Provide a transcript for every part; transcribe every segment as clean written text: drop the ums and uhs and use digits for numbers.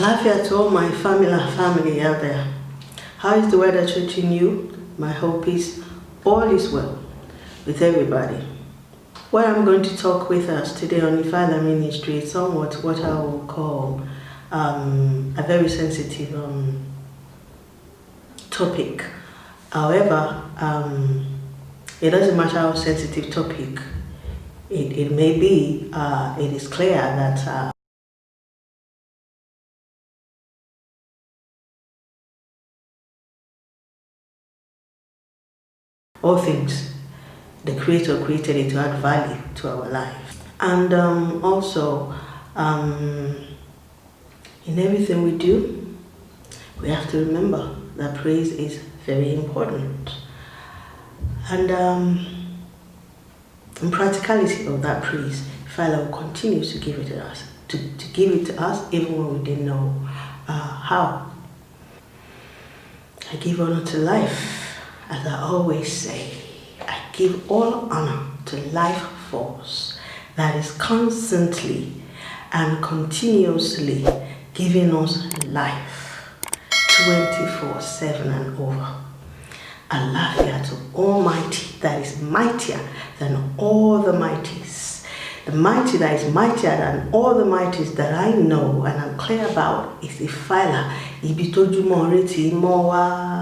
Àlàáfíà to all my family out there. How is the weather treating you? My hope is all is well with everybody. What I'm going to talk with us today on IFA ministry is somewhat what I will call a very sensitive topic. However, it doesn't matter how sensitive topic it may be. It is clear that all things, the Creator created it to add value to our life. And also, in everything we do, we have to remember that praise is very important. And in practicality of that praise, Father will continue to give it to us, to give it to us even when we didn't know how. I give honor to life. As I always say, I give all honor to life force that is constantly and continuously giving us life 24/7 and over. ALLAFIA to Almighty that is mightier than all the mighties. The mighty that is mightier than all the mighties that I know and I'm clear about is Ifala. Ibitojumoreti mowa.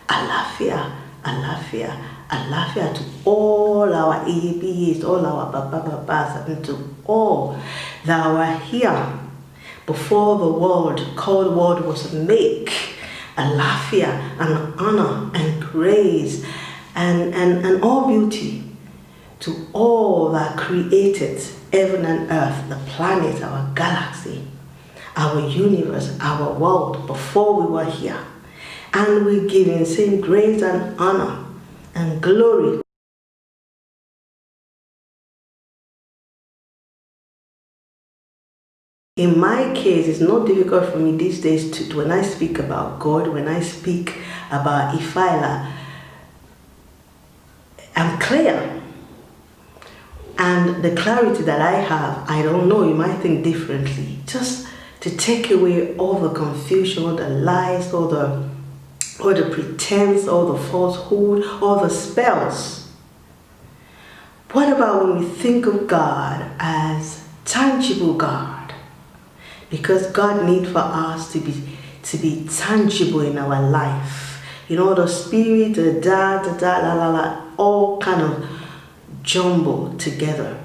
ALLAFIA, ALLAFIA, ALLAFIA to all our ELAs, all our babas, and to all that were here before the world called world was made. ALLAFIA and honor and praise and all beauty to all that created heaven and earth, the planet, our galaxy, our universe, our world before we were here. And we give him same grace and honor and glory. In my case, it's not difficult for me these days to when I speak about God, when I speak about IFA, I'm clear. And the clarity that I have, I don't know, you might think differently. Just to take away all the confusion, all the lies, all the pretense, all the falsehood, all the spells. What about when we think of God as tangible God? Because God needs for us to be tangible in our life. You know, the spirit, all kind of jumble together.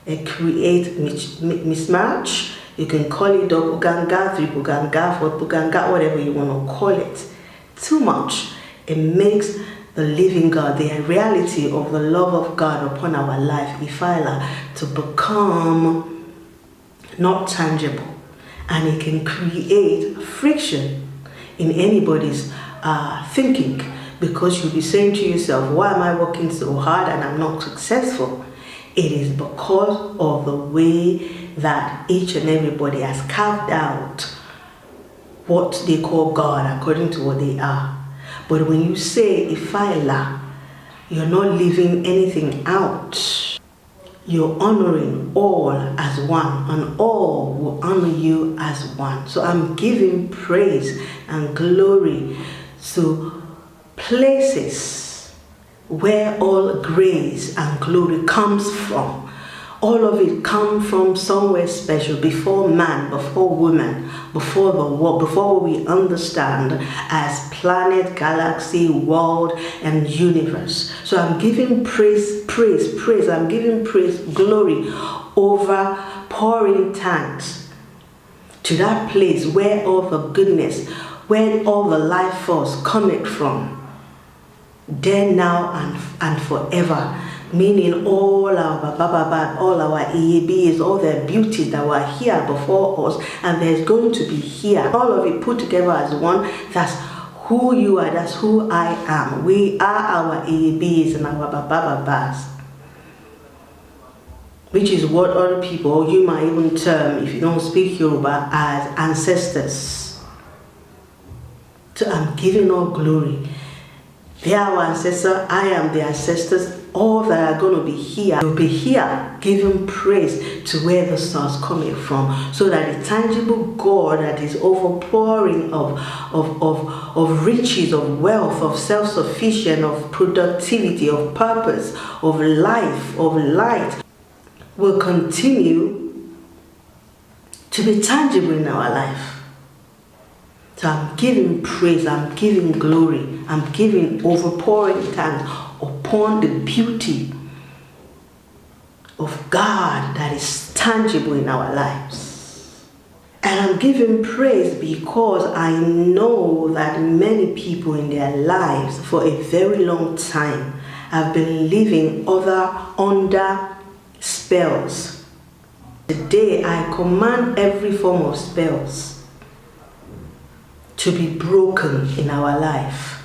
It creates mismatch. You can call it double ganga, triple ganga, fourth ganga, whatever you want to call it. Too much. It makes the living God, the reality of the love of God upon our life, Ifala, to become not tangible. And it can create friction in anybody's thinking, because you'll be saying to yourself, why am I working so hard and I'm not successful? It is because of the way that each and everybody has carved out what they call God according to what they are. But when you say Ifala, you're not leaving anything out. You're honoring all as one, and all will honor you as one. So I'm giving praise and glory to places where all grace and glory comes from. All of it comes from somewhere special, before man, before woman, before the world, before what we understand as planet, galaxy, world, and universe. So I'm giving praise, I'm giving praise, glory over pouring thanks to that place where all the goodness, where all the life force cometh from, then, now, and forever. Meaning all our all our EABs, all their beauties that were here before us, and there's going to be here. All of it put together as one. That's who you are, that's who I am. We are our EABs and our bababas. Which is what other people, you might even term, if you don't speak Yoruba, as ancestors. So I'm giving all glory They are our ancestors, I am the ancestors. All that are going to be here will be here giving praise to where the source coming from, so that the tangible God that is overpouring of riches, of wealth, of self-sufficient, of productivity, of purpose, of life, of light, will continue to be tangible in our life. So I'm giving praise, I'm giving glory, I'm giving overpouring thanks upon the beauty of God that is tangible in our lives. And I'm giving praise because I know that many people in their lives for a very long time have been living under spells. Today I command every form of spells to be broken in our life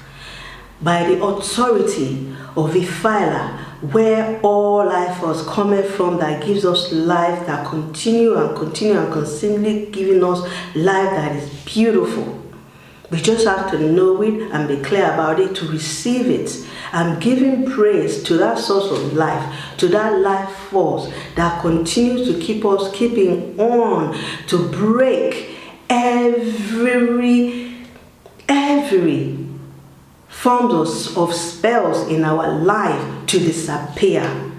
by the authority of ELA, where all life was coming from, that gives us life, that continue and constantly giving us life that is beautiful. We just have to know it and be clear about it to receive it. I'm giving praise to that source of life, to that life force that continues to keep us keeping on to break every forms of spells in our life to disappear,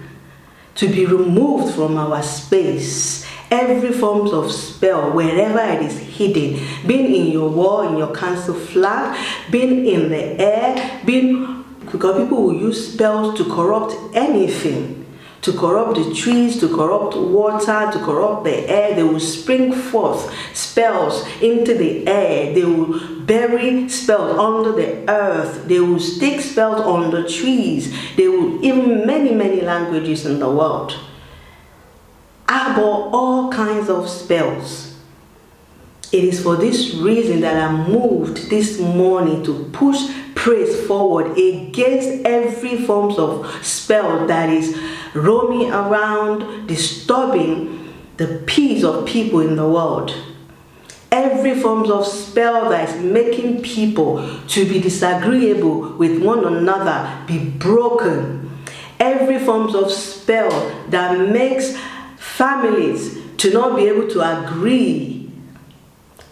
to be removed from our space. Every form of spell, wherever it is hidden, being in your wall, in your council flag, being in the air, because people will use spells to corrupt anything. To corrupt the trees, to corrupt water, to corrupt the air. They will spring forth spells into the air. They will bury spells under the earth. They will stick spells on the trees. They will, even many languages in the world, about all kinds of spells. It is for this reason that I moved this morning to push praise forward against every form of spell that is roaming around, disturbing the peace of people in the world. Every form of spell that is making people to be disagreeable with one another be broken. Every form of spell that makes families to not be able to agree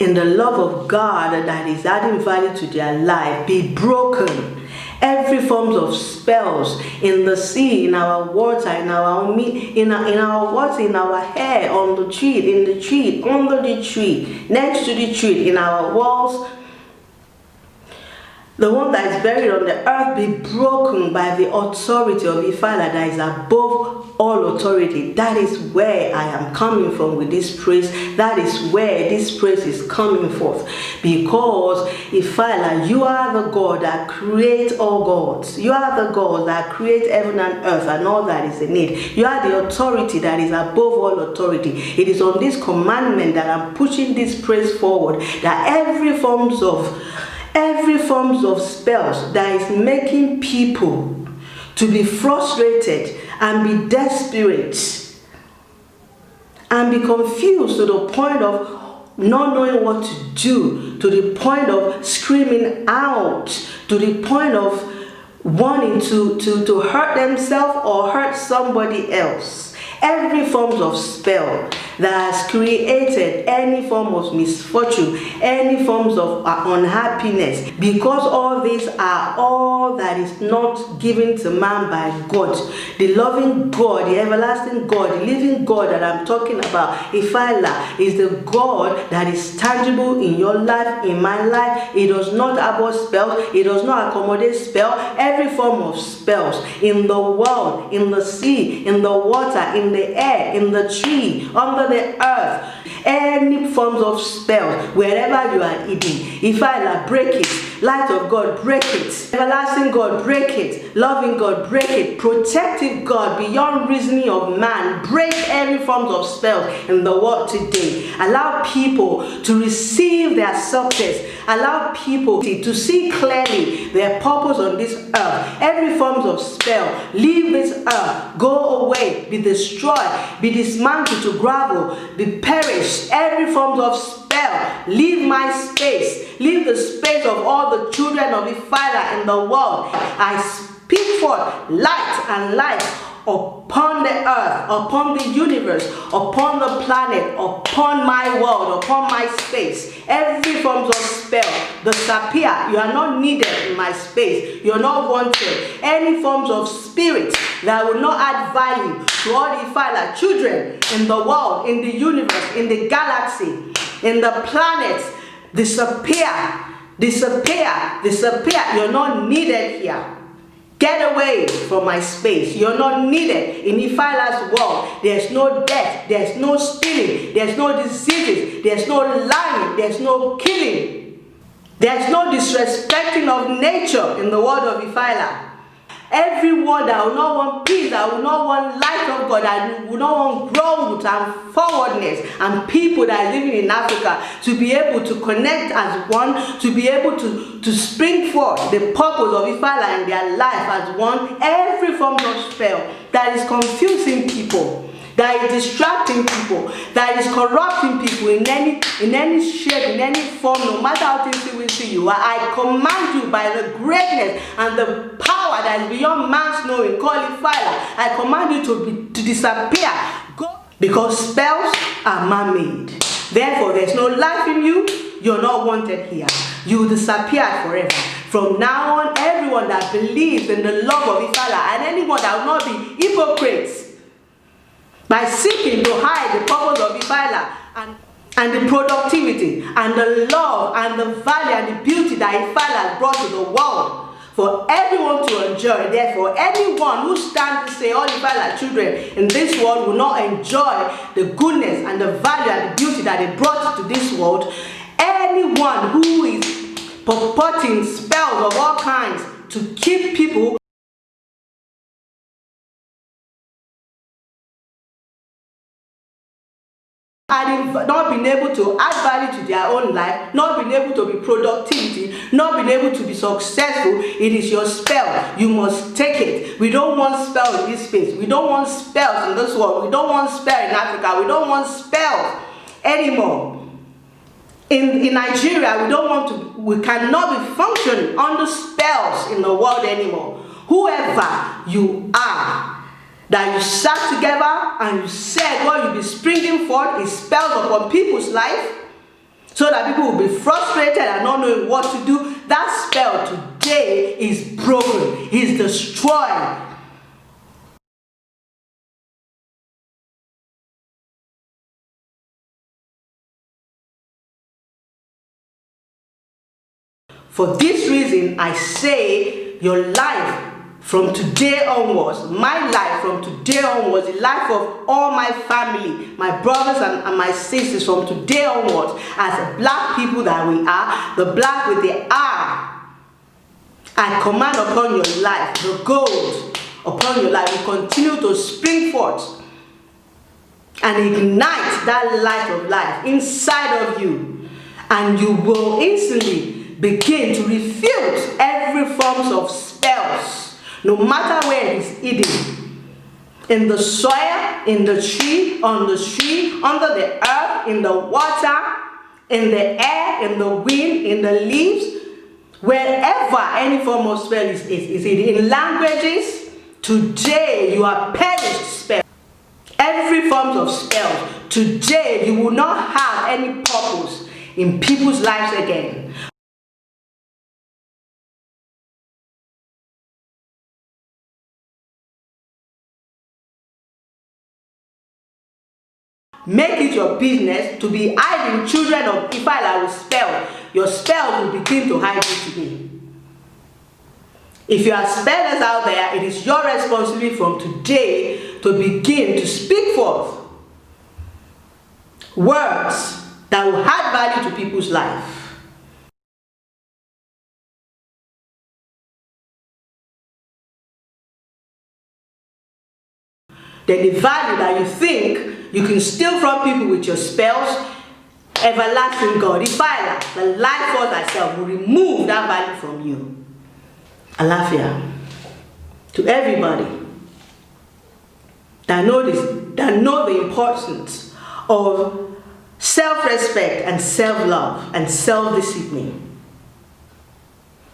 in the love of God that is adding value to their life be broken. Every form of spells in the sea, in our water, in our meat, in our water, in our hair, on the tree, in the tree, under the tree, next to the tree, in our walls, the one that is buried on the earth be broken by the authority of ELA that is above all authority. That is where I am coming from with this praise. That is where this praise is coming forth. Because ELA, you are the God that creates all gods. You are the God that creates heaven and earth and all that is in it. You are the authority that is above all authority. It is on this commandment that I'm pushing this praise forward, that every forms of spells that is making people to be frustrated and be desperate and be confused to the point of not knowing what to do, to the point of screaming out, to the point of wanting to hurt themselves or hurt somebody else. Every form of spell that has created any form of misfortune, any forms of unhappiness, because all these are all that is not given to man by God. The loving God, the everlasting God, the living God that I'm talking about, ELA, is the God that is tangible in your life, in my life. It does not abhor spells. It does not accommodate spell. Every form of spells in the world, in the sea, in the water, in the air, in the tree, under the earth, any forms of spells, wherever you are hidden, ELA, break it. Light of God, break it. Everlasting God, break it. Loving God, break it. Protective God, beyond reasoning of man, break every form of spells in the world today. Allow people to receive their success. Allow people to see clearly their purpose on this earth. Every form of spell, leave this earth, go away, be destroyed, be dismantled to gravel, be perished. Every form of spell spell. Leave my space. Leave the space of all the children of Ifala in the world. I speak forth light and life upon the earth, upon the universe, upon the planet, upon my world, upon my space. Every form of spell, disappear. You are not needed in my space. You are not wanted. Any forms of spirit that will not add value to all the Ifala children in the world, in the universe, in the galaxy, in the planets, disappear, disappear, disappear. You're not needed here. Get away from my space. You're not needed in Ifala's world. There's no death. There's no stealing. There's no diseases. There's no lying. There's no killing. There's no disrespecting of nature in the world of Ifala. Everyone that will not want peace, that will not want light of God, that will not want growth and forwardness, and people that are living in Africa to be able to connect as one, to be able to spring forth the purpose of Ifala in their life as one. Every form of spell that is confusing people, that is distracting people, that is corrupting people in any shape, in any form, no matter how things will see you. I command you by the greatness and the power that is beyond man's knowing, called Ifala. I command you to disappear. Go, because spells are man-made. Therefore, there's no life in you. You're not wanted here. You disappear forever. From now on, everyone that believes in the love of Ifala and anyone that will not be hypocrites by seeking to hide the purpose of Ifala and the productivity and the love and the value and the beauty that Ifala has brought to the world for everyone to enjoy. Therefore, anyone who stands to say all Ifala children in this world will not enjoy the goodness and the value and the beauty that they brought to this world. Anyone who is purporting spells of all kinds to keep people and not being able to add value to their own life, not being able to be productivity, not being able to be successful, it is your spell. You must take it. We don't want spells in this space. We don't want spells in this world. We don't want spells in Africa. We don't want spells anymore. In Nigeria, we cannot be functioning under spells in the world anymore. Whoever you are, that you sat together and you said what you'll be springing forth is spells upon people's life, so that people will be frustrated and not knowing what to do. That spell today is broken, is destroyed. For this reason, I say your life from today onwards, my life from today onwards, the life of all my family, my brothers and my sisters from today onwards, as black people that we are, the black with the R, I command upon your life, the gold upon your life will continue to spring forth and ignite that light of life inside of you, and you will instantly begin to refute every form of spells, no matter where it is hidden, in the soil, in the tree, on the tree, under the earth, in the water, in the air, in the wind, in the leaves, wherever any form of spell is hidden. In languages, today you are perished spell. Every form of spell, today you will not have any purpose in people's lives again. Make it your business to be hiding children of Ifala with spell. Your spells will begin to hide you today. If you are spellers out there, it is your responsibility from today to begin to speak forth words that will add value to people's life. Then the value that you think you can steal from people with your spells, everlasting God, Ifala, the life force itself, will remove that value from you. ALLAFIA. To everybody that know this, that know the importance of self-respect and self-love and self-discipline.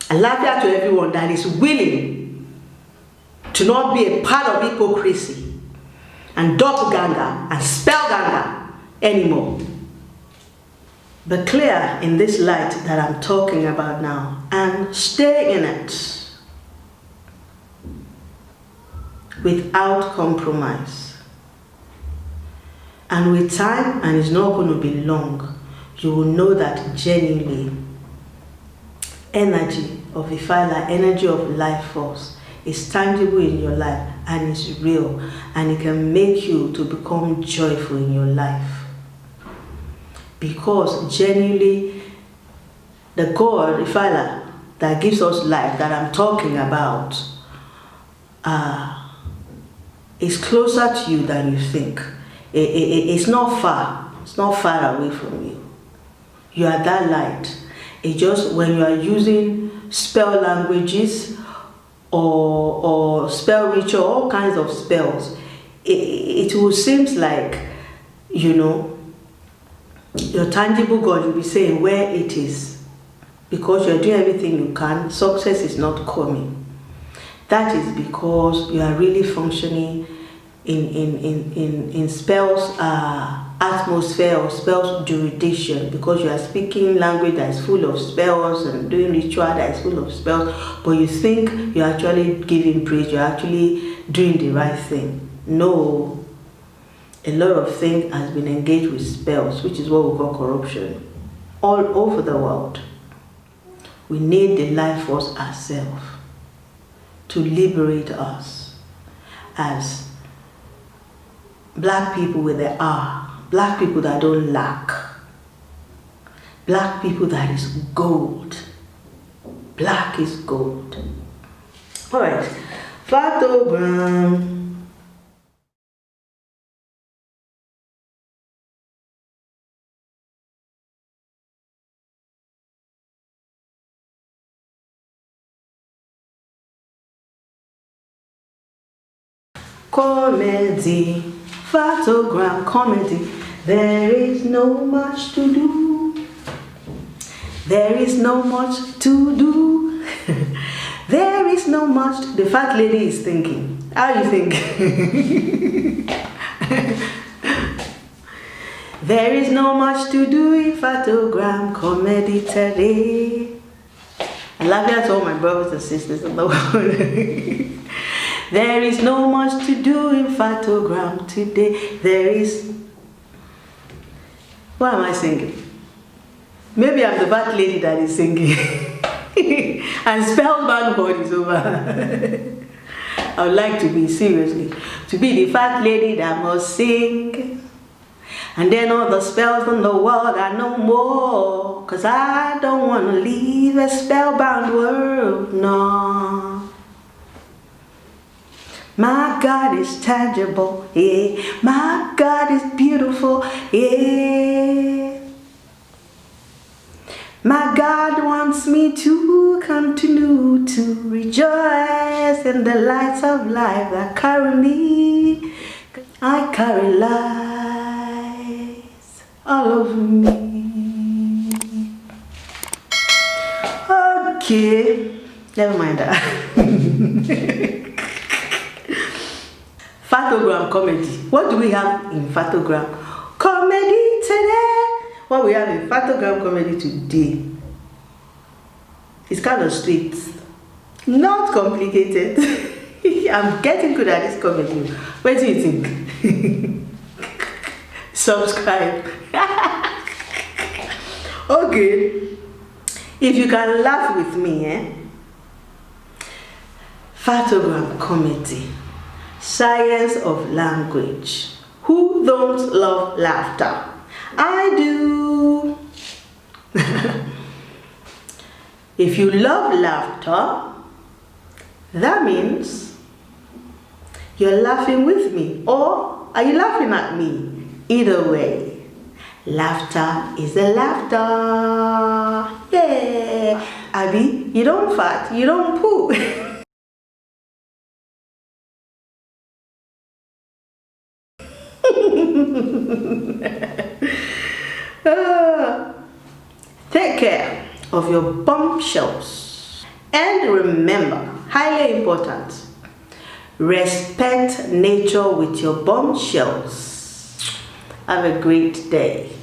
ALLAFIA to everyone that is willing to not be a part of hypocrisy and doppelganger and spellganger anymore, but clear in this light that I'm talking about now and stay in it without compromise. And with time, and it's not going to be long, you will know that genuinely energy of Ifala, energy of life force, is tangible in your life and is real, and it can make you to become joyful in your life. Because genuinely, the God, Ifala, that gives us life that I'm talking about, is closer to you than you think. It's not far. It's not far away from you. You are that light. It's just when you are using spell languages or spell ritual, all kinds of spells, it will seem like, you know, your tangible God will be saying where it is, because you're doing everything you can, success is not coming. That is because you are really functioning in spells atmosphere or spells jurisdiction, because you are speaking language that is full of spells and doing ritual that is full of spells, but you think you're actually giving praise, you're actually doing the right thing. No. A lot of things has been engaged with spells, which is what we call corruption, all over the world. We need the life force ourselves to liberate us as black people with the R, black people that don't lack, black people that is gold. Black is gold. All right, Fatogram. Comedy, Fatogram comedy. There is no much to do. There is no much to do. There is no much. The fat lady is thinking. How you think? There is no much to do in Fatogram comedy today. ALLAFIA to all my brothers and sisters in the world. There is no much to do in Fatogram today. There is... What am I singing? Maybe I'm the fat lady that is singing. And spellbound word is over. I would like to be, seriously, to be the fat lady that must sing. And then all the spells in the world are no more. 'Cause I don't want to leave a spellbound world, no. My God is tangible, yeah. My God is beautiful, yeah. My God wants me to continue to rejoice in the lights of life that carry me. I carry lights all over me. Okay, never mind that. Fatogram comedy. What do we have in Fatogram comedy today? What we have in Fatogram comedy today is kind of sweet, not complicated. I'm getting good at this comedy. What do you think? Subscribe. Okay. If you can laugh with me, Fatogram comedy. Science of language. Who don't love laughter? I do. If you love laughter, that means you're laughing with me, or are you laughing at me? Either way, laughter is a laughter. Yeah. Abby, you don't fart, you don't poo. Ah, take care of your bombshells. And remember, highly important, respect nature with your bombshells. Have a great day.